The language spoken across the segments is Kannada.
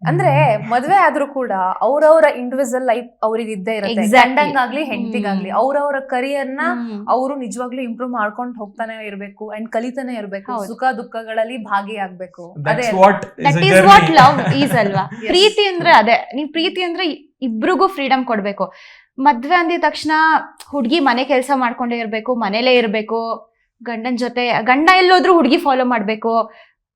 ಅಂದ್ರೆ ಮದ್ವೆ ಆದ್ರೂ ಕೂಡ ಅವ್ರವ್ರ ಇಂಡಿವಿಜುವಲ್ ಲೈಫ್ ಅವ್ರಿಗೆ ಇದ್ದೇ ಇರುತ್ತೆ, ಗಂಡಂಗಾಗ್ಲಿ ಹೆಂಡತಿಗಾಗ್ಲಿ ಅವ್ರವ್ರ ಕರಿಯರ್ ನ ಅವರು ನಿಜವಾಗ್ಲೂ ಇಂಪ್ರೂವ್ ಮಾಡ್ಕೊಂಡು ಹೋಗ್ತಾನೆ ಇರ್ಬೇಕು ಅಂಡ್ ಕಲಿತಾನೆ ಇರ್ಬೇಕು, ಸುಖ ದುಃಖಗಳಲ್ಲಿ ಭಾಗಿಯಾಗ್ಬೇಕು. ಲವ್ ಈಸ್ ಅಲ್ವಾ. ಪ್ರೀತಿ ಅಂದ್ರೆ ಅದೇ, ನೀವ್ ಪ್ರೀತಿ ಅಂದ್ರೆ ಇಬ್ರಿಗೂ ಫ್ರೀಡಮ್ ಕೊಡ್ಬೇಕು. ಮದ್ವೆ ಅಂದಿದ ತಕ್ಷಣ ಹುಡ್ಗಿ ಮನೆ ಕೆಲಸ ಮಾಡ್ಕೊಂಡೇ ಇರ್ಬೇಕು, ಮನೇಲೇ ಇರ್ಬೇಕು, ಗಂಡನ್ ಜೊತೆ, ಗಂಡ ಎಲ್ಲೋದ್ರೂ ಹುಡ್ಗಿ ಫಾಲೋ ಮಾಡ್ಬೇಕು,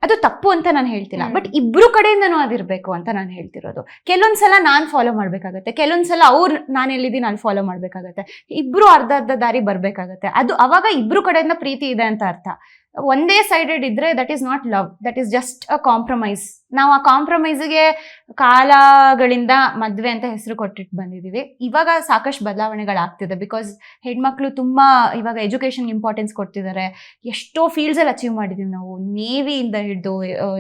ಅದು ತಪ್ಪು ಅಂತ ನಾನು ಹೇಳ್ತಿಲ್ಲ. ಬಟ್ ಇಬ್ರು ಕಡೆಯಿಂದನೂ ಅದಿರ್ಬೇಕು ಅಂತ ನಾನು ಹೇಳ್ತಿರೋದು. ಕೆಲವೊಂದ್ಸಲ ನಾನ್ ಫಾಲೋ ಮಾಡ್ಬೇಕಾಗತ್ತೆ, ಕೆಲವೊಂದ್ಸಲ ಅವ್ರು ನಾನು ಎಲ್ಲಿದ್ದೀನಿ ಅಲ್ಲಿ ಫಾಲೋ ಮಾಡ್ಬೇಕಾಗತ್ತೆ, ಇಬ್ರು ಅರ್ಧ ಅರ್ಧ ದಾರಿ ಬರ್ಬೇಕಾಗತ್ತೆ. ಅದು ಅವಾಗ ಇಬ್ರು ಕಡೆಯಿಂದ ಪ್ರೀತಿ ಇದೆ ಅಂತ ಅರ್ಥ. ಒಂದೇ ಸೈಡೆಡ್ ಇದ್ರೆ that is not love, that is just a compromise. ನಾವು ಆ ಕಾಂಪ್ರಮೈಸ್ಗೆ ಕಾಲಗಳಿಂದ ಮದ್ವೆ ಅಂತ ಹೆಸರು ಕೊಟ್ಟಿಟ್ಟು ಬಂದಿದೀವಿ. ಇವಾಗ ಸಾಕಷ್ಟು ಬದಲಾವಣೆಗಳಾಗ್ತಿದೆ, ಬಿಕಾಸ್ ಹೆಣ್ಮಕ್ಳು ತುಂಬಾ ಇವಾಗ ಎಜುಕೇಶನ್ ಇಂಪಾರ್ಟೆನ್ಸ್ ಕೊಡ್ತಿದ್ದಾರೆ. ಎಷ್ಟೋ ಫೀಲ್ಡ್ಸ್ ಅಲ್ಲಿ ಅಚೀವ್ ಮಾಡಿದೀವಿ ನಾವು. ನೇವಿಯಿಂದ ಹಿಡಿದು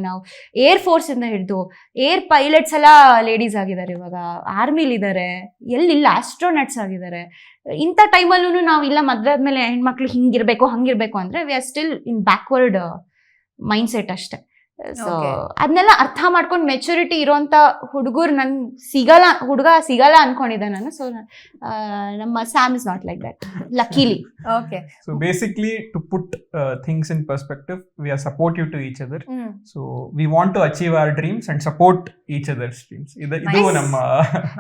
ನಾವು ಏರ್ ಫೋರ್ಸ್ ಇಂದ ಹಿಡಿದು ಏರ್ ಪೈಲಟ್ಸ್ ಎಲ್ಲ ಲೇಡೀಸ್ ಆಗಿದ್ದಾರೆ, ಇವಾಗ ಆರ್ಮಿಲಿ ಇದ್ದಾರೆ, ಎಲ್ಲಿಲ್ಲ ಆಸ್ಟ್ರೋನಟ್ಸ್ ಆಗಿದ್ದಾರೆ. ಇಂಥ ಟೈಮಲ್ಲೂ ನಾವು ಇಲ್ಲ ಮದ್ವೆ ಆದ್ಮೇಲೆ ಹೆಣ್ಮಕ್ಳು ಹಿಂಗಿರ್ಬೇಕು ಹಂಗಿರ್ಬೇಕು ಅಂದ್ರೆ we are still in backward mind set ಅಷ್ಟೇ. ಸೊ ಅದನ್ನೆಲ್ಲ ಅರ್ಥ ಮಾಡ್ಕೊಂಡು ಮೆಚುರಿಟಿ ಇರೋಂಥ ಹುಡುಗರು ಹುಡುಗ ಸಿಗಲ್ಲ ಅನ್ಕೊಂಡಿದ್ದೆ ನಾನು. ಸೊ ನಮ್ಮ Sam is not like that, luckily. Okay, so basically to put things in perspective, we are supportive to each other. So we want to achieve our dreams and support each other's dreams. ಇದು ನಮ್ಮ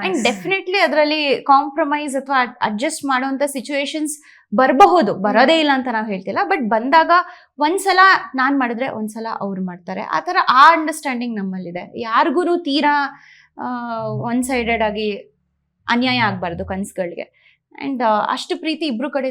ಅಂಡ್ ಡೆಫಿನೆಟ್ಲಿ ಅದರಲ್ಲಿ ಕಾಂಪ್ರಮೈಸ್ ಅಥವಾ ಅಡ್ಜಸ್ಟ್ ಮಾಡುವಂತ ಸಿಚುವೇಶನ್ಸ್ ಬರಬಹುದು, ಬರೋದೇ ಇಲ್ಲ ಅಂತ ನಾವು ಹೇಳ್ತಿಲ್ಲ. ಬಟ್ ಬಂದಾಗ ಒಂದ್ಸಲ ನಾನ್ ಮಾಡಿದ್ರೆ ಒಂದ್ಸಲ ಅವ್ರು ಮಾಡ್ತಾರೆ, ಆ ಥರ ಆ ಅಂಡರ್ಸ್ಟ್ಯಾಂಡಿಂಗ್ ನಮ್ಮಲ್ಲಿದೆ. ಯಾರಿಗೂ ತೀರಾ ಒನ್ ಸೈಡೆಡ್ ಆಗಿ ಅನ್ಯಾಯ ಆಗ್ಬಾರ್ದು ಕನ್ಸುಗಳಿಗೆ. ಅಂಡ್ ಅಷ್ಟು ಪ್ರೀತಿ ಇಬ್ರು ಕಡೆ